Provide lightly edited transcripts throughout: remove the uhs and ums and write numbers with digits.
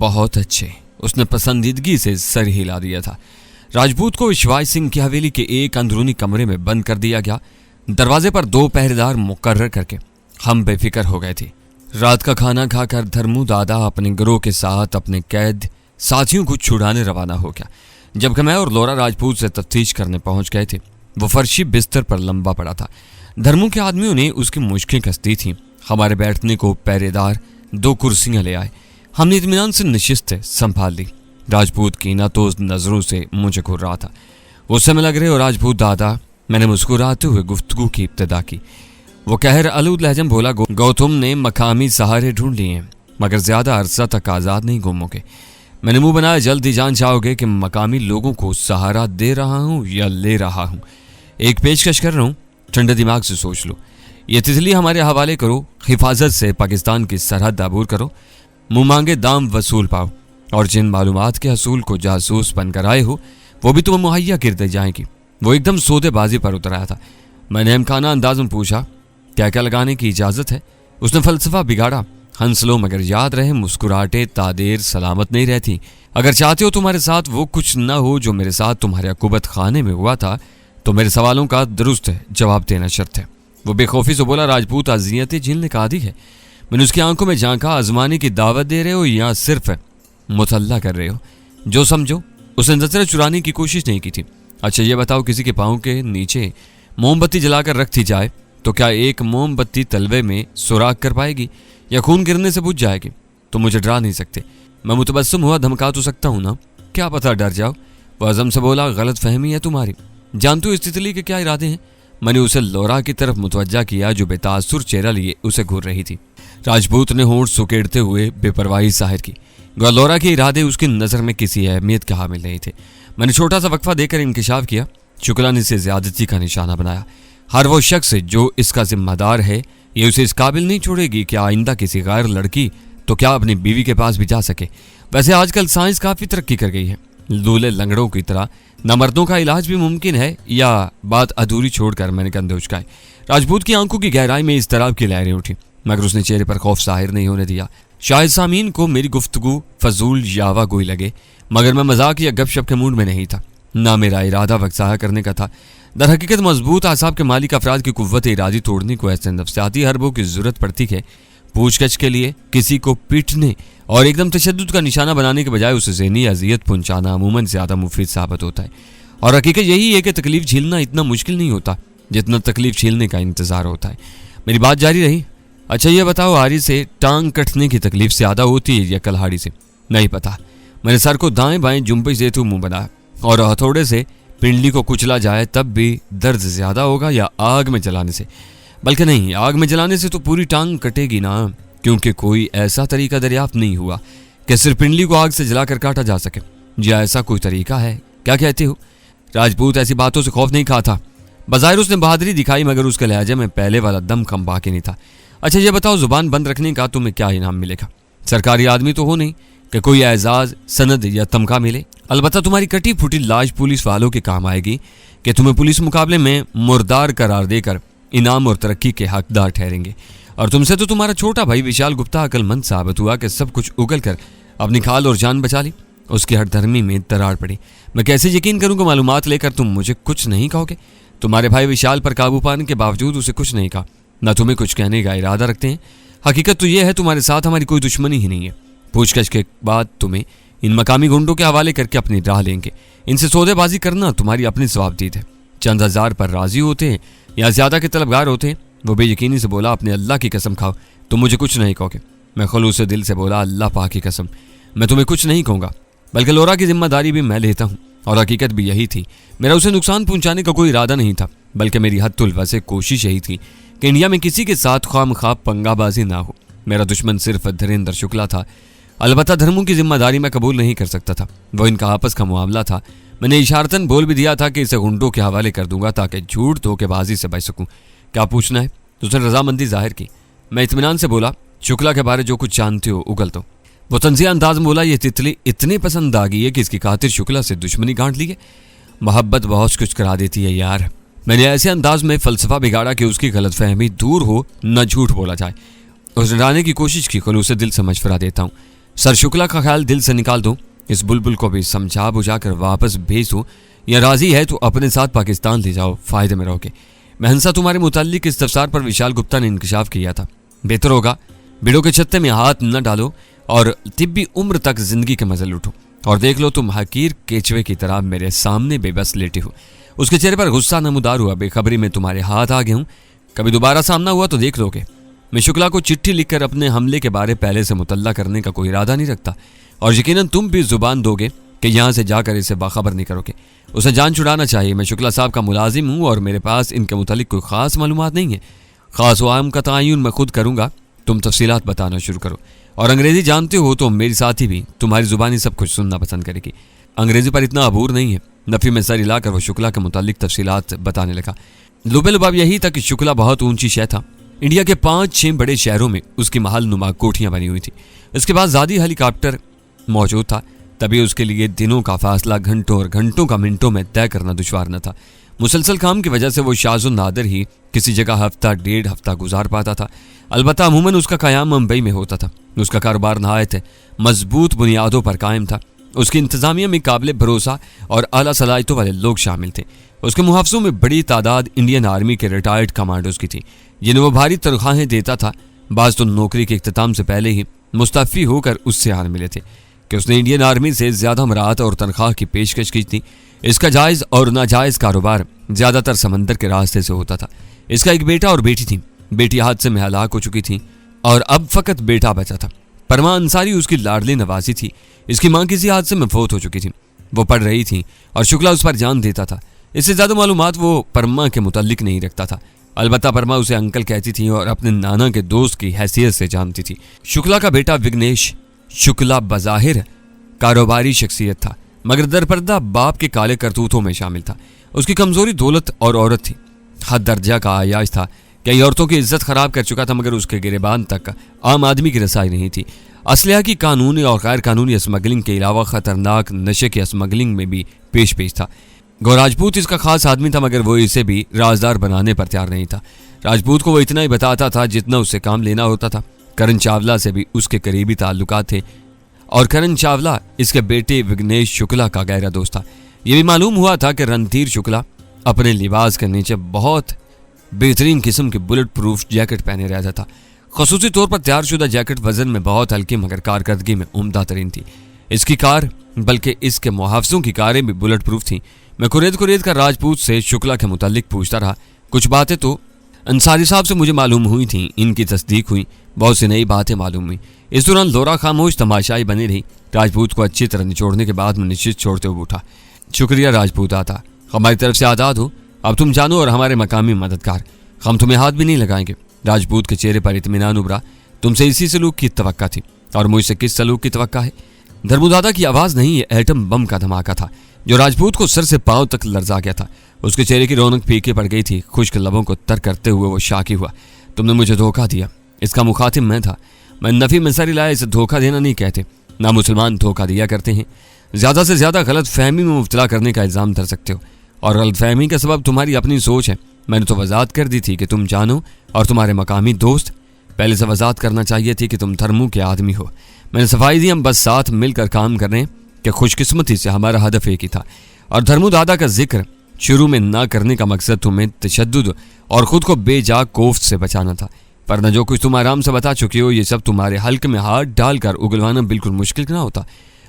बहुत अच्छे, उसने पसंदीदगी से सर हिला दिया था। राजपूत को विश्वास सिंह की हवेली के एक अंदरूनी कमरे में बंद कर दिया गया। दरवाजे पर 2 पहरेदार मुकर्रर करके हम बेफिक्र हो गए थे। रात का खाना खाकर धर्मू दादा अपने गिरोह के साथ अपने कैद साथियों को छुड़ाने रवाना हो गया, जबकि मैं और लोरा राजपूत से तफ्तीश करने पहुंच गए थे। वो फर्शी बिस्तर पर लंबा पड़ा था। धर्मू के आदमियों ने उसकी मुश्कें कसती थीं। हमारे बैठने को पहरेदार 2 कुर्सियां ले आए। हमने इत्मीनान से नशिस्तें संभाल ली। राजपूत कीनातोज नजरों से मुझे घूर रहा था। उस समय लग रहे हो राजपूत दादा, मैंने मुस्कुराते हुए गुफ्तगू की इब्तिदा की। वो कहर आलूद लहजम बोला, गौतम ने मकामी सहारे ढूंढ लिए हैं, मगर ज्यादा अरसा तक आजाद नहीं घूमोगे। मैंने मुंह बनाया, जल्द ही जान जाओगे कि मकामी लोगों को सहारा दे रहा हूं या ले रहा हूं। एक पेशकश कर रहा हूं, ठंडे दिमाग से सोच लो। ये तितली हमारे हवाले करो, हिफाजत से पाकिस्तान की सरहद अबूर करो, मुंह मांगे दाम वसूल पाओ, और जिन मालूमात के हसूल को जासूस बनकर आए हो वो भी तुम्हें मुहैया कर दी जाएगी। वो एकदम सौदेबाजी पर उतर आया था। मैंने हमखाना अंदाज में पूछा, क्या क्या लगाने की इजाजत है? उसने फलसफा बिगाड़ा, हंस लो मगर याद रहे मुस्कुराहटें तादेर सलामत नहीं रहती। अगर चाहते हो तुम्हारे साथ वो कुछ न हो जो मेरे साथ तुम्हारे अकुबत खाने में हुआ था, तो मेरे सवालों का दुरुस्त जवाब देना शर्त है। वो बेखौफी से बोला, राजपूत अजियतें झेलने का आदी है। मैंने उसकी आंखों में झांका, आजमाने की दावत दे रहे हो या सिर्फ मुतल्ला कर रहे हो? जो समझो। उसने नजरें चुराने की कोशिश नहीं की थी। अच्छा ये बताओ, किसी के पाँव के नीचे मोमबत्ती जलाकर रख दी जाए तो क्या एक मोमबत्ती तलवे में सुराख कर पाएगी या खून गिरने से बुझ जाएगी? तो मुझे डरा नहीं सकते। मैं मुतबस्सम हुआ, धमका तो सकता हूँ ना, क्या पता डर जाओ। वह अज़म से बोला, गलत फहमी है तुम्हारी। जानते हो इस तितली के क्या इरादे हैं? मैंने उसे लोरा की तरफ मुतवज्जा किया जो बेतासुर चेहरा लिए उसे घूर रही थी। राजपूत ने होंठ सुकेड़ते हुए बेपरवाही जाहिर की। लोरा के इरादे उसकी नज़र में किसी अहमियत के हामिल नहीं थे। मैंने छोटा सा वक्फा देकर इंकिशाफ किया। शुक्ला ने इसे ज्यादती का निशाना बनाया। हर वो शख्स जो इसका जिम्मेदार है, ये उसे इस काबिल नहीं छोड़ेगी कि आइंदा किसी गैर लड़की तो क्या अपनी बीवी के पास भी जा सके। वैसे आजकल साइंस काफ़ी तरक्की कर गई है। लूले लंगड़ों की तरह न मर्दों का इलाज भी मुमकिन है, या बात अधूरी छोड़कर मैंने कंधे उचकाए। राजपूत की आंखों की गहराई में इस तरह की लहरें उठी, मगर उसने चेहरे पर खौफ जाहिर नहीं होने दिया। शायद सामीन को मेरी गुफ्तगू फजूल यावा गोई लगे, मगर मैं मजाक या गपशप के मूड में नहीं था। ना मेरा इरादा वक्त ज़ाया करने का था। दर हकीकत मजबूत आसाब के मालिक अफराद की कुव्वत इरादी तोड़ने को ऐसे नफ्सियाती हरबों की जरूरत पड़ती है। पूछगछ के लिए किसी को पीटने और एकदम तशद्दुद का निशाना बनाने के बजाय उसे ज़हनी अजियत पहुंचाना अमूमन ज़्यादा मुफीद साबित होता है। और हकीकत यही है कि तकलीफ झेलना इतना मुश्किल नहीं होता जितना तकलीफ झेलने का इंतज़ार होता है। मेरी बात जारी रही। अच्छा ये बताओ, आरी से टांग कटने की तकलीफ ज़्यादा होती है या कलहाड़ी से? नहीं पता। मैंने सर को दाएं बाएं जुम्पे से तो मुंह बनाया। और हथौड़े से पिंडली को कुचला जाए तब भी दर्द ज़्यादा होगा या आग में जलाने से? बल्कि नहीं, आग में जलाने से तो पूरी टांग कटेगी ना, क्योंकि कोई ऐसा तरीका दरियाफ्त नहीं हुआ कि सिर्फ पिंडली को आग से जलाकर काटा जा सके। या ऐसा कोई तरीका है? क्या कहते हो? राजपूत ऐसी बातों से खौफ नहीं खाता। बज़ाहिर उसने बहादुरी दिखाई, मगर उसके लहजे में पहले वाला दम कम बाकी नहीं था। अच्छा ये बताओ, जुबान बंद रखने का तुम्हें क्या इनाम मिलेगा? सरकारी आदमी तो हो नहीं कि कोई एजाज, सनद या तमगा मिले। अलबत्ता तुम्हारी कटी फूटी लाश पुलिस वालों के काम आएगी कि तुम्हें पुलिस मुकाबले में मुर्दार करार देकर इनाम और तरक्की के हकदार ठहरेंगे। और तुमसे तो तुम्हारा छोटा भाई विशाल गुप्ता अक्लमंद साबित हुआ कि सब कुछ उगल कर अपनी खाल और जान बचा ली। उसकी हरधर्मी में दरार पड़ी। मैं कैसे यकीन करूं कि मालूमात लेकर तुम मुझे कुछ नहीं कहोगे? तुम्हारे भाई विशाल पर काबू पाने के बावजूद उसे कुछ नहीं कहा, ना तुम्हें कुछ कहने का इरादा रखते हैं। हकीकत तो यह है तुम्हारे साथ हमारी कोई दुश्मनी ही नहीं है। पूछगछ के बाद तुम्हें इन मकामी गुंडों के हवाले करके अपनी राह लेंगे। इनसे सौदेबाजी करना तुम्हारी अपनी सवाबदीद है। चंद हजार पर राजी होते हैं या ज्यादा के तलबगार होते हैं। वो बेयकीनी से बोला, अपने अल्लाह की कसम खाओ, तुम मुझे कुछ नहीं कहोगे। मैं खलूस दिल से बोला, अल्लाह पाक की कसम, मैं तुम्हें कुछ नहीं कहूँगा, बल्कि लोरा की जिम्मेदारी भी मैं लेता हूँ। और हकीकत भी यही थी। मेरा उसे नुकसान पहुंचाने का कोई इरादा नहीं था, बल्कि मेरी हद्दुल वैसे कोशिश यही थी कि इंडिया में किसी के साथ ख्वाम-ख्वाब पंगाबाजी ना हो। मेरा दुश्मन सिर्फ धीरेन्द्र शुक्ला था। अलबत्ता धर्मों की जिम्मेदारी मैं कबूल नहीं कर सकता था। वो इनका आपस का मामला था। मैंने इशारतन बोल भी दिया था कि इसे गुंडों के हवाले कर दूंगा ताकि झूठ धोखेबाजी से बच सकूं। क्या पूछना है? तो उसने रजामंदी जाहिर की। मैं इत्मीनान से बोला, शुक्ला के बारे जो कुछ जानते हो उगल दो। वो तंजिया अंदाज में बोला, ये तितली इतनी पसंद आ गई है कि इसकी खातिर शुक्ला से दुश्मनी गांठ ली है। मोहब्बत बहुत कुछ करा देती है यार। मैंने ऐसे अंदाज में फलसफा बिगाड़ा कि उसकी गलतफहमी दूर हो, न झूठ बोला जाए। उसने डराने की कोशिश की, खलूस दिल से मशवरा देता हूँ, सर शुक्ला का ख्याल दिल से निकाल दो, इस बुलबुल को भी समझा बुझाकर वापस भेज दो, या राजी है तो अपने साथ पाकिस्तान ले जाओ, फायदे में रहोगे। महंसा तुम्हारे मुताल्लिक इस्तफसार पर विशाल गुप्ता ने इंकशाफ किया था। बेहतर होगा बिड़ों के छत्ते में हाथ न डालो और तिब्बी उम्र तक जिंदगी के मजे लूटो। और देख लो तुम हकीर केचवे की तरह मेरे सामने बेबस लेटे हो। उसके चेहरे पर गुस्सा नमूदार हुआ। बेखबरी में तुम्हारे हाथ आ गए हूं, कभी दोबारा सामना हुआ तो देख लोगे। मैं शुक्ला को चिट्ठी लिखकर अपने हमले के बारे पहले से मुतल्ला करने का कोई इरादा नहीं रखता, और यकीनन तुम भी जुबान दोगे कि यहाँ से जाकर इसे बाखबर नहीं करोगे। उसे जान छुड़ाना चाहिए। मैं शुक्ला साहब का मुलाजिम हूँ और मेरे पास इनके मुतालिक कोई ख़ास मालूमात नहीं है। ख़ास व आम का तयन मैं खुद करूँगा, तुम तफसीलात बताना शुरू करो। और अंग्रेज़ी जानते हो तो मेरी साथी भी तुम्हारी ज़ुबानी सब कुछ सुनना पसंद करेगी। अंग्रेज़ी पर इतना अबूर नहीं है। नफ़ी में सर हिलाकर वह शुक्ला के मुतालिक तफसीलात बताने लगा। लुबे लुबाब यही था कि शुक्ला बहुत ऊंची शय था। इंडिया के 5-6 बड़े शहरों में उसकी महल नुमा कोठियाँ बनी हुई थी। इसके बाद ज़ादी हेलीकॉप्टर मौजूद था, तभी उसके लिए दिनों का फासला घंटों और घंटों का मिनटों में तय करना दुश्वार न था। मुसलसल काम की वजह से वो शाज़ो नादर ही किसी जगह हफ्ता 1.5 हफ्ता गुजार पाता था। अलबत्ता अमूमन उसका क़याम मुंबई में होता था। उसका कारोबार नहायत मजबूत बुनियादों पर कायम था। उसकी इंतज़ामिया में काबिल भरोसा और आला सलाहियतों वाले लोग शामिल थे। उसके मुहाफ़िज़ों में बड़ी तादाद इंडियन आर्मी के रिटायर्ड कमांडोज़ की थी, जिन्हें वो भारी तनख्वाहें देता था। बाज़ तो नौकरी के इख्तिताम से पहले ही मुस्तफ़ी होकर उससे हार मिले थे कि उसने इंडियन आर्मी से ज़्यादा मराहत और तनख्वाह की पेशकश की थी। इसका जायज़ और नाजायज़ कारोबार ज़्यादातर समंदर के रास्ते से होता था। इसका एक बेटा और बेटी थी। बेटी हादसे में हलाक हो चुकी थी और अब फ़कत बेटा बचा था। परमा अंसारी उसकी लाडली नवासी थी। इसकी माँ किसी हादसे में फौत हो चुकी थी। वो पढ़ रही थी और शुक्ला उस पर जान देता था। इससे ज़्यादा मालूमात वो परमा के मुताल्लिक नहीं रखता था। अलबत्ता परमा उसे अंकल कहती थी और अपने नाना के दोस्त की हैसियत से जानती थी। शुक्ला का बेटा विघ्नेश शुक्ला बज़ाहिर कारोबारी शख्सियत था, मगर दरपर्दा बाप के काले करतूतों में शामिल था। उसकी कमज़ोरी दौलत और औरत थी। हद दर्जा का आयाज था। कई औरतों की इज्जत खराब कर चुका था, मगर उसके गिरेबान तक आम आदमी की रसाई नहीं थी। असलहा की कानूनी और गैर कानूनी स्मगलिंग के अलावा ख़तरनाक नशे की स्मगलिंग में भी पेश था। गौ राजपूत इसका खास आदमी था, मगर वो इसे भी राजदार बनाने पर तैयार नहीं था। राजपूत को वो इतना ही बताता था जितना उससे काम लेना होता था। करण चावला से भी उसके करीबी ताल्लुकात थे और करण चावला इसके बेटे विघ्नेश शुक्ला का गहरा दोस्त था। यह भी मालूम हुआ था कि रणधीर शुक्ला अपने लिबास के नीचे बहुत बेहतरीन किस्म की बुलेट प्रूफ जैकेट पहने रहता था। खसूसी तौर पर तैयारशुदा जैकेट वजन में बहुत हल्की मगर कारकर्दगी में उम्दा तरीन थी। इसकी कार बल्कि इसके मुहाफ़िज़ों की कारें भी बुलेट प्रूफ थीं। मैं कुरेद कर राजपूत से शुक्ला के मुतालिक पूछता रहा। कुछ बातें तो अंसारी साहब से मुझे मालूम हुई थीं, इनकी तस्दीक हुई, बहुत सी नई बातें मालूम हुई। इस दौरान लोरा खामोश तमाशाई बनी रही। राजपूत को अच्छी तरह निचोड़ने के बाद मैं निश्चित छोड़ते हुए उठा। शुक्रिया राजपूत आता, हमारी तरफ से आज़ाद हो। अब तुम जानो और हमारे मकामी मददगार, हम तुम्हें हाथ भी नहीं लगाएंगे। राजपूत के चेहरे पर इत्मीनान उभरा। तुमसे इसी सलूक की तवक्का थी और मुझसे किस सलूक की तवक्का है? धर्मदादा की आवाज़ नहीं, ये एटम बम का धमाका था जो राजपूत को सर से पांव तक लर्जा गया था। उसके चेहरे की रौनक फीके पड़ गई थी। खुश्क लबों को तर करते हुए वो शाकी हुआ। तुमने मुझे धोखा दिया। इसका मुखातिब मैं था। मैं नफ़ी में सर हिलाया। इसे धोखा देना नहीं कहते, ना मुसलमान धोखा दिया करते हैं। ज़्यादा से ज़्यादा गलत फहमी में मुब्तला करने का इल्ज़ाम धर सकते हो, और गलत फहमी का सबब तुम्हारी अपनी सोच है। मैंने तो वजाहत कर दी थी कि तुम जानो और तुम्हारे मकामी दोस्त। पहले से वजाहत करना चाहिए थी कि तुम धर्मों के आदमी हो। मैंने सफाई दी, हम बस साथ मिलकर काम कर रहे हैं कि खुशकिस्मती से हमारा हदफ एक ही था। और धर्मदादा का जिक्र शुरू में ना करने का मकसद तुम्हें तशद्दुद और ख़ुद को बेजा कोफ्त से बचाना था। वरना जो कुछ तुम आराम से बता चुके हो, ये सब तुम्हारे हल्क में हाथ डालकर उगलवाना बिल्कुल मुश्किल ना होता।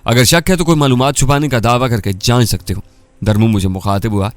अगर शक है तो कोई मालूमात छुपाने का दावा करके जान सकते हो। धर्मू मुझे मुखातिब हुआ।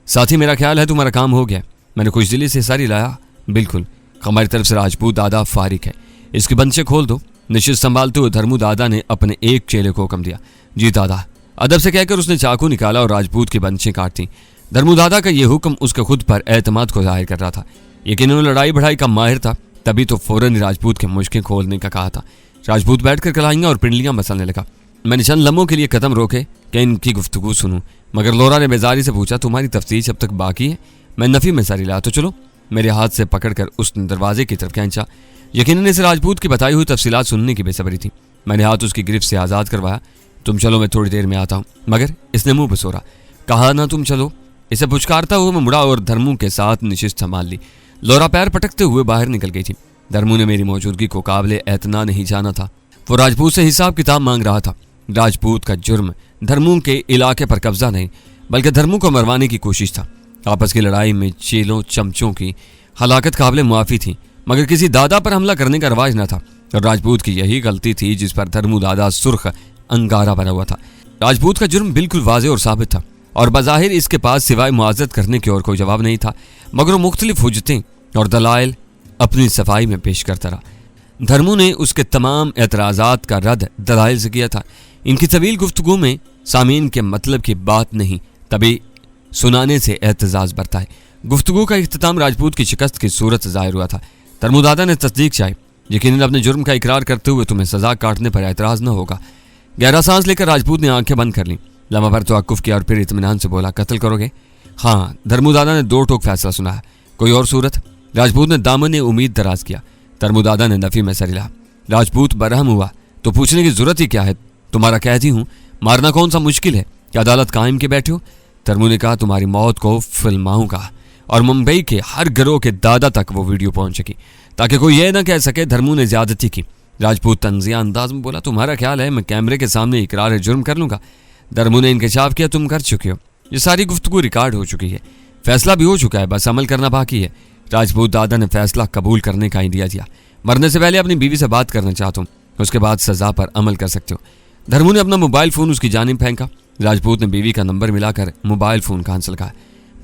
साथी, मेरा ख्याल है तुम्हारा काम हो गया। मैंने खुश दिली से सर हिलाया। बिल्कुल, हमारी तरफ से राजपूत दादा फारिग है। इसकी बंशे खोल दो। निश्चित संभालते हुए धर्मू दादा ने अपने एक चेले को हुक्म दिया। जी दादा, अदब से कहकर उसने चाकू निकाला और राजपूत की बंशें काट दी। धर्मू दादा का यह हुक्म उसके खुद पर एतमाद को जाहिर कर रहा था। यकीनन लड़ाई बढ़ाई का माहिर था, तभी तो फौरन ही राजपूत के मुश्कें खोलने का कहा था। राजपूत बैठकर कलाइयाँ और पिंडलियाँ मसलने लगा। मैंने चंद लम्हों के लिए कदम रोके कि इनकी गुफ्तगू सुनूं, मगर लोरा ने बेजारी से पूछा, तुम्हारी तफ्तीश अब तक बाकी है? मैं नफ़ी में सर हिलाया। तो चलो। मेरे हाथ से पकड़कर उसने दरवाजे की तरफ खींचा। यकीनन इस राजपूत की बताई हुई तफसीलात सुनने की बेसब्री थी। मैंने हाथ उसकी गिरफ्त से आज़ाद करवाया। तुम चलो, मैं थोड़ी देर में आता हूँ। मगर इसने मुंह बसोरा। कहा ना तुम चलो। इसे पुचकारता हुआ मैं मुड़ा और धर्मू के साथ निशिस्त संभाल ली। लोरा पैर पटकते हुए बाहर निकल गई थी। धर्मू ने मेरी मौजूदगी को काबिल एतना नहीं जाना था। वो राजपूत से हिसाब किताब मांग रहा था। राजपूत का जुर्म धर्मों के इलाके पर कब्जा नहीं, बल्कि धर्मों को मरवाने की कोशिश था। आपस की लड़ाई में चेलों चमचों की हलाकत काबिल मुआफी थी, मगर किसी दादा पर हमला करने का रवाज न था। और राजपूत की यही गलती थी जिस पर धर्मू दादा सुर्ख अंगारा बना हुआ था। राजपूत का जुर्म बिल्कुल वाज़ेह और साबित था, और बज़ाहिर इसके पास सिवाय मुआज़रत करने की और कोई जवाब नहीं था, मगर वो मुख्तलिफ हुज्जतें और दलाइल अपनी सफाई में पेश करता रहा। धर्मू ने उसके तमाम एतराज़ात का रद्द दलाइल से किया था। इनकी तवील गुफ्तगू में सामीन के मतलब की बात नहीं, तभी सुनाने से एहतजाज बरता है। गुफ्तगू का इख्तिताम राजपूत की शिकस्त की सूरत ज़ाहिर हुआ था। धर्मू दादा ने तस्दीक चाही, यकीनन अपने जुर्म का इकरार करते हुए तुम्हें सजा काटने पर एतराज़ न होगा। गहरा सांस लेकर राजपूत ने आंखें बंद कर लीं, लम्हा भर तवक्कुफ किया और फिर इत्मीनान से बोला, कत्ल करोगे? हाँ। धर्मू दादा ने दो टोक फैसला सुनाया। कोई और सूरत? राजपूत ने दामन उम्मीद दराज किया। धर्मू दादा ने नफी में सर हिलाया। राजपूत बरहम हुआ, तो पूछने की जरूरत ही क्या है? तुम्हारा कैदी हूं, मारना कौन सा मुश्किल है? क्या अदालत कायम के बैठे हो? धर्मू ने कहा, तुम्हारी मौत को फिल्माऊंगा और मुंबई के हर गिरोह के दादा तक वो वीडियो पहुंच सकी, ताकि कोई यह ना कह सके धर्मू ने ज्यादती की। राजपूत तंजिया अंदाज में बोला, तुम्हारा ख्याल है मैं कैमरे के सामने इकरार जुर्म कर लूंगा? धर्मू ने इंकशाफ किया, तुम कर चुके हो। ये सारी गुफ्तगू रिकॉर्ड हो चुकी है, फैसला भी हो चुका है, बस अमल करना बाकी है। राजपूत दादा ने फैसला कबूल करने का इंडिया दिया। मरने से पहले अपनी बीवी से बात करना चाहता हूँ, उसके बाद सजा पर अमल कर सकते हो। धर्मू ने अपना मोबाइल फ़ोन उसकी जानिब फेंका। राजपूत ने बीवी का नंबर मिलाकर मोबाइल फ़ोन कांसल कहा।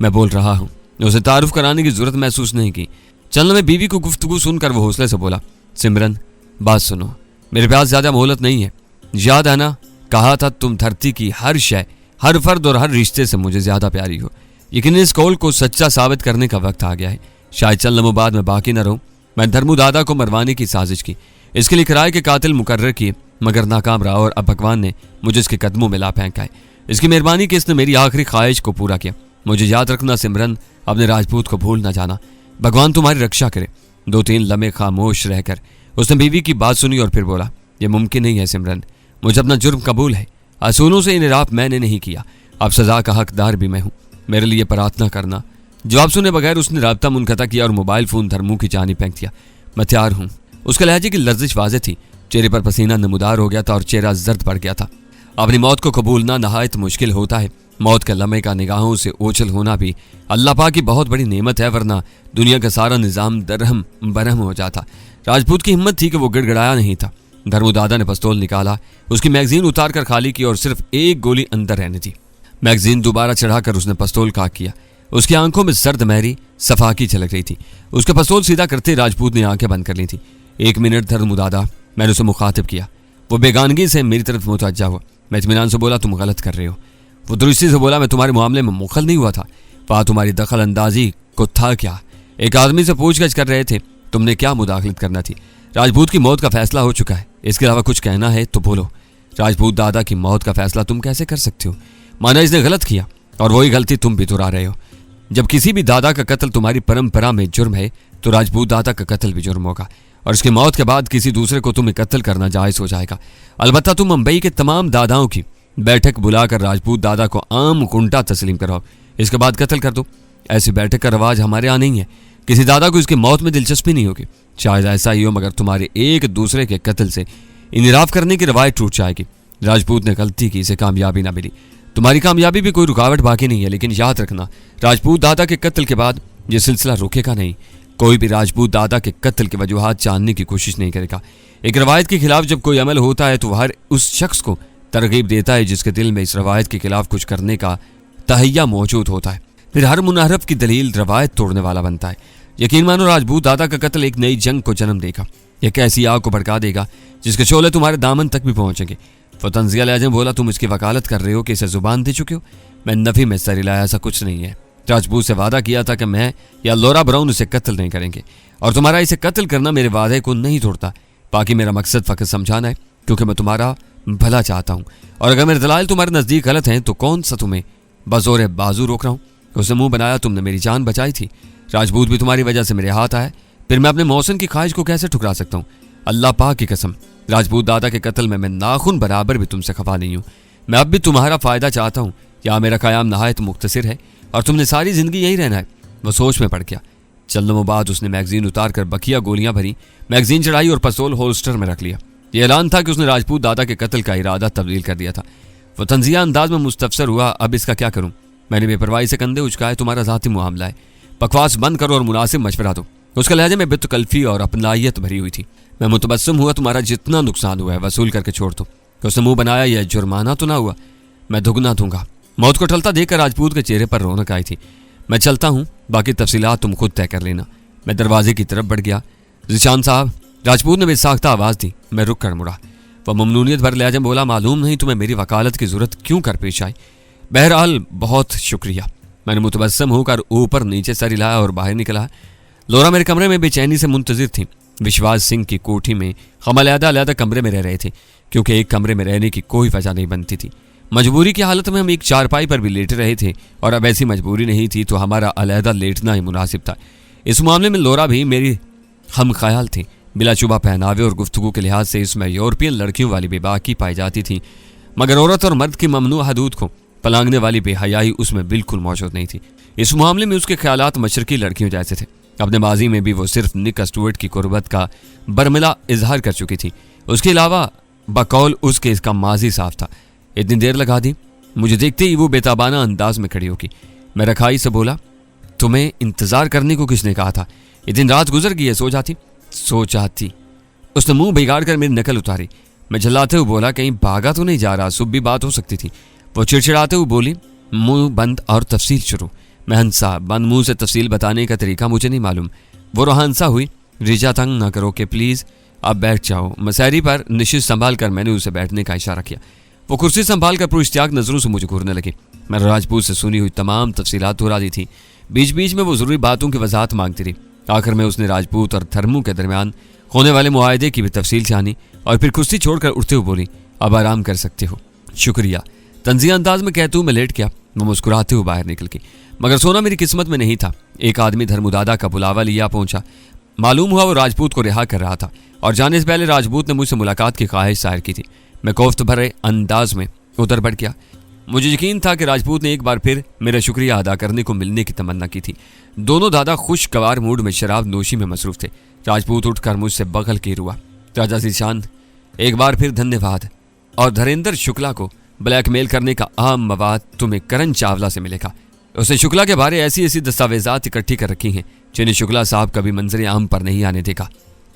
मैं बोल रहा हूँ। उसे तारुफ कराने की जरूरत महसूस नहीं की। चलने में बीवी को गुफ्तगू सुनकर वो हौसले से बोला, सिमरन बात सुनो, मेरे पास ज़्यादा मोहलत नहीं है। याद है ना, कहा था तुम धरती की हर शय, हर फर्द और हर रिश्ते से मुझे ज़्यादा प्यारी हो। लेकिन इस कौल को सच्चा साबित करने का वक्त आ गया है। शायद चंद लम्हों बाद मैं बाकी न रहूं। मैं धर्मू दादा को मरवाने की साजिश की, इसके लिए किराए के कातिल मुकर्रर किए, मगर नाकाम रहा और अब भगवान ने मुझे इसके कदमों में ला फेंका है। इसकी मेहरबानी कि इसने मेरी आखिरी ख्वाहिश को पूरा किया। मुझे याद रखना सिमरन, अपने राजपूत को भूल न जाना। भगवान तुम्हारी रक्षा करे। 2-3 लम्हे खामोश रहकर उसने बीवी की बात सुनी और फिर बोला, यह मुमकिन नहीं है सिमरन, मुझे अपना जुर्म कबूल है। असूलों से इनराफ मैंने नहीं किया, अब सजा का हकदार भी मैं हूँ। मेरे लिए प्रार्थना करना। जवाब सुने बगैर उसने राब्ता मुनक़ता किया और मोबाइल फ़ोन धर्मू की जानिब फेंक दिया। मैं तैयार हूँ। उसके लहजे की लर्जिश वाज़ेह थी, चेहरे पर पसीना नमूदार हो गया था और चेहरा जर्द पड़ गया था। अपनी मौत को कबूलना नहायत मुश्किल होता है। मौत के लम्हे का निगाहों से ओझल होना भी अल्लाह पाक की बहुत बड़ी नेमत है, वरना दुनिया का सारा निज़ाम दरहम बरहम हो जाता। राजपूत की हिम्मत थी कि वो गिड़गिड़ाया नहीं था। धर्मू दादा ने पिस्तौल निकाला, उसकी मैगजीन उतार कर खाली की और सिर्फ एक गोली अंदर रहने दी। मैगजीन दोबारा चढ़ाकर उसने पिस्तौल काक किया। उसकी आंखों में सर्द महरी सफाकी झलक रही थी। उसका पिस्तौल सीधा करते राजपूत ने आंखें बंद कर ली थी। 1 मिनट धर्मू दादा, मैंने उसे मुखातिब किया। वो बेगानगी से मेरी तरफ मुतवज्जा हुआ। मैं इत्मीनान से बोला, तुम गलत कर रहे हो। वो दुरुस्ती से बोला, मैं तुम्हारे मामले में मुखल नहीं हुआ था। वहाँ तुम्हारी दखल अंदाजी को था क्या? एक आदमी से पूछगछ कर रहे थे, तुमने क्या मुदाखलत करना थी? राजपूत की मौत का फैसला हो चुका है, इसके अलावा कुछ कहना है तो बोलो। राजपूत दादा की मौत का फैसला तुम कैसे कर सकते हो? माना इसने गलत किया और वही गलती तुम भी दोहरा रहे हो। जब किसी भी दादा का कत्ल तुम्हारी परंपरा में जुर्म है, तो राजपूत दादा का कत्ल भी जुर्म होगा, और इसकी मौत के बाद किसी दूसरे को तुम्हें कत्ल करना जायज़ हो जाएगा। अलबत्ता तुम मुंबई के तमाम दादाओं की बैठक बुलाकर राजपूत दादा को आम कुंटा तस्लीम कराओ, इसके बाद कत्ल कर दो। ऐसी बैठक का रवाज हमारे यहाँ नहीं है। किसी दादा को इसकी मौत में दिलचस्पी नहीं होगी। शायद ऐसा ही हो, मगर तुम्हारे एक दूसरे के कत्ल से इनराफ करने की रवायत टूट जाएगी। राजपूत ने गलती की, इसे कामयाबी ना मिली। तुम्हारी कामयाबी भी कोई रुकावट बाकी नहीं है, लेकिन याद रखना, राजपूत दादा के कत्ल के बाद यह सिलसिला रुकेगा नहीं। कोई भी राजपूत दादा के कत्ल की वजूहात जानने की कोशिश नहीं करेगा। एक रवायत के खिलाफ जब कोई अमल होता है तो वह हर उस शख्स को तरगीब देता है जिसके दिल में इस रवायत के खिलाफ कुछ करने का तहैया मौजूद होता है। फिर हर मुनाहरफ की दलील रवायत तोड़ने वाला बनता है। यकीन मानो, राजपूत दादा का कत्ल एक नई जंग को जन्म देगा। एक ऐसी आग को भड़का देगा जिसके शोले तुम्हारे दामन तक भी पहुंचेंगे। वो तंजिया लहजे बोला, तुम इसकी वकालत कर रहे हो कि इसे जुबान दे चुके हो? मैं नफी में सर हिलाया, ऐसा कुछ नहीं है। राजपूत से वादा किया था कि मैं या लौरा ब्राउन उसे कत्ल नहीं करेंगे, और तुम्हारा इसे कत्ल करना मेरे वादे को नहीं तोड़ता। बाकी मेरा मकसद फ़कत समझाना है, क्योंकि मैं तुम्हारा भला चाहता हूँ, और अगर मेरे दलाइल तुम्हारे नज़दीक गलत हैं तो कौन सा तुम्हें बज़ोर बाजू रोक रहा हूँ? उसे मुंह बनाया, तुमने मेरी जान बचाई थी। राजपूत भी तुम्हारी वजह से मेरे हाथ आया, फिर मैं अपने मौसन की ख्वाहिश को कैसे ठुकरा सकता हूँ? अल्लाह पाक की कसम, राजपूत दादा के कत्ल में मैं नाखून बराबर भी तुमसे खफा नहीं हूँ। मैं अब भी तुम्हारा फ़ायदा चाहता हूँ। यहाँ मेरा क़याम नहायत मुख्तसिर है और तुमने सारी ज़िंदगी यहीं रहना है। वो सोच में पड़ गया। चंद लम्हों बाद उसने मैगजीन उतार कर बकिया गोलियां भरी, मैगजीन चढ़ाई और पिस्तौल होल्स्टर में रख लिया। यह ऐलान था कि उसने राजपूत दादा के कत्ल का इरादा तब्दील कर दिया था। वो तंजिया अंदाज में मुस्तफसर हुआ, अब इसका क्या करूं? मैंने बेपरवाही से कंधे उचकाए, तुम्हारा ज़ाती मामला है, बकवास बंद करो और मुनासिब मशवरा दो। उसके लहजे में बेतकल्फी और अपनायत भरी हुई थी। मैं मुतबस्सम हुआ, तुम्हारा जितना नुकसान हुआ है वसूल करके छोड़ दो। उसने मुंह बनाया, यह जुर्माना तो ना हुआ? मैं दुगना दूंगा। मौत को टलता देखकर राजपूत के चेहरे पर रौनक आई थी। मैं चलता हूँ, बाकी तफसीलात तुम खुद तय कर लेना। मैं दरवाजे की तरफ बढ़ गया। ज़ीशान साहब, राजपूत ने बेसाख्ता आवाज़ दी। मैं रुक कर मुड़ा। वह ममनूनियत भर लहजे में बोला, मालूम नहीं तुम्हें मेरी वकालत की ज़रूरत क्यों कर पेश आई। बहरहाल बहुत शुक्रिया। मैंने मुतबस्सम होकर ऊपर नीचे सर हिलाया और बाहर निकला। लोरा मेरे कमरे में बेचैनी से मुंतजिर थी। विश्वास सिंह की कोठी में हम अलग-अलग कमरे में रह रहे थे, क्योंकि एक कमरे में रहने की कोई वजह नहीं बनती थी। मजबूरी की हालत में हम एक चारपाई पर भी लेटे रहे थे, और अब ऐसी मजबूरी नहीं थी तो हमारा अलहदा लेटना ही मुनासिब था। इस मामले में लोरा भी मेरी हम ख्याल थी। बिलाशुबा पहनावे और गुफ्तगू के लिहाज से इसमें यूरोपियन लड़कियों वाली बेबाकी पाई जाती थी, मगर औरत और मर्द की ममनू हदूद को पलांगने वाली बेहयाई उसमें बिल्कुल मौजूद नहीं थी। इस मामले में उसके ख्यालात मशरकी लड़कियों जैसे थे। अपने माजी में भी वो सिर्फ निक स्टुअर्ट की कुर्बत का बरमिला इजहार कर चुकी थी। उसके अलावा बकौल उसके इसका माजी साफ था। इतनी देर लगा दी। मुझे देखते ही वो बेताबाना अंदाज में खड़ी होगी। मैं रखाई से बोला, तुम्हें इंतजार करने को किसने कहा था? इतनी रात गुजर गई है, सो जाती। उसने मुंह बिगाड़ कर मेरी नकल उतारी। मैं झल्लाते हुए बोला, कहीं भागा तो नहीं जा रहा? सुबह बात हो सकती थी। वो चिड़चिड़ाते हुए बोली, मुंह बंद और तफसील शुरू। मैं हंसा। बंद मुंह से तफसील बताने का तरीका मुझे नहीं मालूम। वो रोहंसा हुई। रिजा, तंग ना करो कि प्लीज़ आप बैठ जाओ। मसहरी पर निशित संभाल कर मैंने उसे बैठने का इशारा किया। वो कुर्सी संभाल कर पुरइश्तियाक नजरों से मुझे घूरने लगी। मैंने राजपूत से सुनी हुई तमाम तफसीलात दोहरा दी थी। बीच बीच में वो ज़रूरी बातों की वजाहत मांगती रही। आखिर में उसने राजपूत और धर्मों के दरमियान होने वाले मुआहदे की भी तफसील जानी और फिर कुर्सी छोड़कर उठते हुए बोली, अब आराम कर सकते हो। शुक्रिया। तंजिया अंदाज में कहते हुए मैं लेट गया। वो मुस्कुराते हुए बाहर निकल गई, मगर सोना मेरी किस्मत में नहीं था। एक आदमी धर्मदादा का बुलावा लिया पहुंचा। मालूम हुआ वो राजपूत को रिहा कर रहा था, और जाने से पहले राजपूत ने मुझसे मुलाकात की ख्वाहिश जाहिर की थी। मैं कोफ्त भरे अंदाज में उधर बढ़ गया। मुझे यकीन था कि राजपूत ने एक बार फिर मेरा शुक्रिया अदा करने को मिलने की तमन्ना की थी। दोनों दादा खुशगवार मूड में शराब नोशी में मसरूफ थे। राजपूत उठकर मुझसे बगल कीर हुआ। राजा ज़ीशान, एक बार फिर धन्यवाद, और धरेंद्र शुक्ला को ब्लैकमेल करने का अहम मवाद तुम्हें करण चावला से मिलेगा। उसने शुक्ला के बारे ऐसी ऐसी दस्तावेजात इकट्ठी कर रखी हैं जिन्हें शुक्ला साहब कभी मंजर आम पर नहीं आने देगा।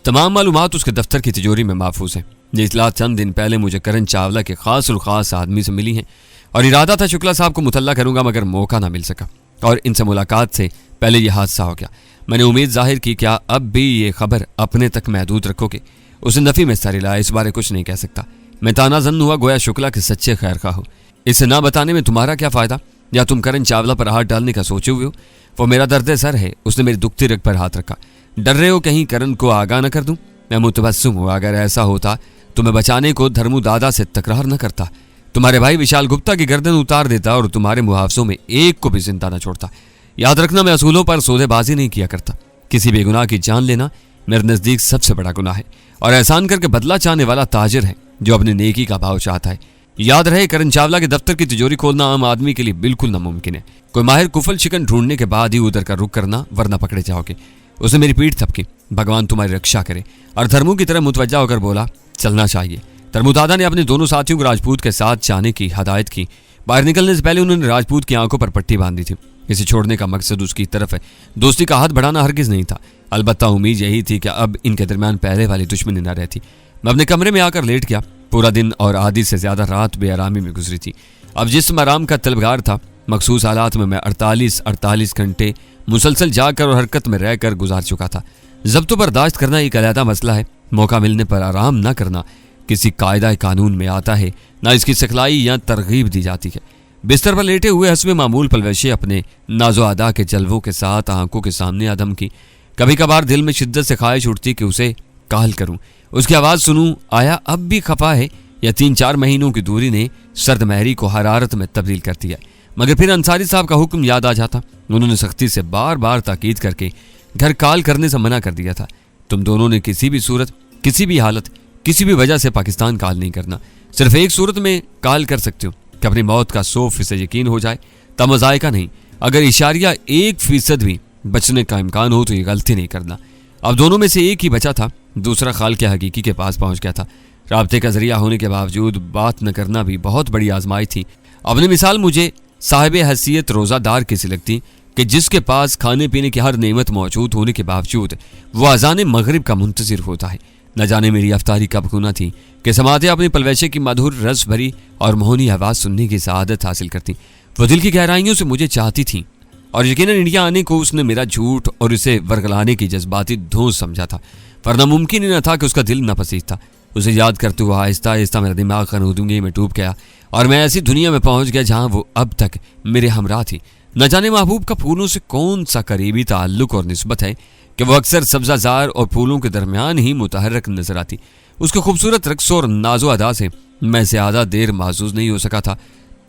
तमाम मालूमात उसके दफ्तर की तिजोरी में महफूज हैं। ये इतला चंद दिन पहले मुझे करण चावला के खास और ख़ास आदमी से मिली हैं, और इरादा था शुक्ला साहब को मुतल्ला करूंगा, मगर मौका ना मिल सका, और इनसे मुलाकात से पहले यह हादसा हो गया। मैंने उम्मीद जाहिर की, क्या अब भी ये खबर अपने तक महदूद रखोगे? उसने नफ़ी में सर हिलाया, इस बारे कुछ नहीं कह सकता। मैं तानाजन हुआ गोया शुक्ला के सच्चे खैर खा हो। इसे ना बताने में तुम्हारा क्या फ़ायदा? या तुम करण चावला पर हाथ डालने का सोचे हुए हो? वो मेरा दर्द सर है। उसने मेरी दुखती रग पर हाथ रखा। डर रहे हो कहीं करण को आगाह न कर दूं? मैं मुतबस्सुम हुआ। अगर ऐसा होता तो मैं बचाने को धर्मू दादा से तकरार न करता, तुम्हारे भाई विशाल गुप्ता की गर्दन उतार देता और तुम्हारे मुहावसों में एक को भी जिंदा न छोड़ता। याद रखना, मैं असूलों पर सौदेबाजी नहीं किया करता। किसी बेगुनाह की जान लेना मेरे नज़दीक सबसे बड़ा गुनाह है, और एहसान करके बदला चाहने वाला ताजिर है जो अपनी नेकी का भाव चाहता है। याद रहे, करण चावला के दफ्तर की तिजोरी खोलना आम आदमी के लिए बिल्कुल नामुमकिन है। कोई माहिर कुफल शिकन ढूंढने के बाद ही उधर का रुख करना, वरना पकड़े जाओगे। उसने मेरी पीठ थपकी। भगवान तुम्हारी रक्षा करे। और धर्मू की तरह मुतवज्जा होकर बोला, चलना चाहिए। धर्मदादा ने अपने दोनों साथियों को राजपूत के साथ जाने की हदायत की। बाहर निकलने से पहले उन्होंने राजपूत की आंखों पर पट्टी बांधी थी। इसे छोड़ने का मकसद उसकी तरफ है दोस्ती का हाथ बढ़ाना हरगिज नहीं था। अलबत्ता उम्मीद यही थी कि अब इनके दरमियान पहले वाली दुश्मनी न रहती। मैं अपने कमरे में आकर लेट गया। पूरा दिन और आधी से ज्यादा रात बेआरामी में गुजरी थी। अब जिस्म आराम का तलबगार था। मखसूस हालात में मैं 48 घंटे मुसलसल जाकर और हरकत में रहकर गुजार चुका था। ज़ब्त बर्दाश्त करना एक अलहदा मसला है। मौका मिलने पर आराम न करना किसी कायदा कानून में आता है, ना इसकी सिखलाई या तरगीब दी जाती है। बिस्तर पर लेटे हुए हस्बे मामूल पलवशे अपने नाजो अदा के जलवों के साथ आंखों के सामने आदम की। कभी कभार दिल में शिद्दत से ख्वाहिश उठती कि उसे काल करूं, उसकी आवाज़ सुनूं। आया अब भी खफा है, या 3-4 महीनों की दूरी ने सर्द महरी को हरारत में तब्दील कर दिया। मगर फिर अंसारी साहब का हुक्म याद आ जाता। उन्होंने सख्ती से बार बार ताकीद करके घर काल करने से मना कर दिया था। तुम दोनों ने किसी भी सूरत, किसी भी हालत, किसी भी वजह से पाकिस्तान काल नहीं करना। सिर्फ एक सूरत में काल कर सकते हो कि अपनी मौत का 100% यकीन हो जाए, तब मज़ायका नहीं। अगर इशारिया 1% भी बचने का इम्कान हो तो ये गलती नहीं करना। अब दोनों में से एक ही बचा था। दूसरा खाल के हकीकी के पास पहुंच गया था। राब्ते का जरिया होने के बावजूद बात न करना भी बहुत बड़ी आजमाई थी। अपनी मिसाल मुझे साहिब हैसियत रोज़ादार की सी लगती कि जिसके पास खाने पीने की हर नेमत मौजूद होने के बावजूद वो अज़ान मगरिब का मुंतज़िर होता है। न जाने मेरी अफ्तारी कब होना थी कि समाते अपनी पलवैशे की मधुर रस भरी और मोहनी आवाज़ सुनने की सआदत हासिल करती। वो दिल की गहराइयों से मुझे चाहती थी और यकीनन इंडिया आने को उसने मेरा झूठ और इसे वर्गलाने की जज्बाती धोस समझा था, वरना मुमकिन ही न था कि उसका दिल न पसीज था। उसे याद करते हुआ आहिस्ता आहिस्ता मेरा दिमाग खनूदूंगी में डूब गया और मैं ऐसी दुनिया में पहुंच गया जहां वो अब तक मेरे हमरा थी। न जाने महबूब का फूलों से कौन सा करीबी ताल्लुक और निस्बत है कि वो अक्सर सब्जाजार और फूलों के दरमियान ही मुतहर्रक नजर आती। उसके खूबसूरत रक्स और नाजो अदा से मैं ज़्यादा देर महसूस नहीं हो सका था।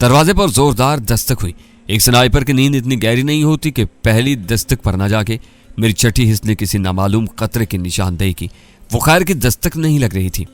दरवाजे पर जोरदार दस्तक हुई। एक स्नाइपर की नींद इतनी गहरी नहीं होती कि पहली दस्तक पर न जाके मेरी छठी हिस्स ने किसी नामालूम खतरे की निशानदेही की। वो खैर की दस्तक नहीं लग रही थी।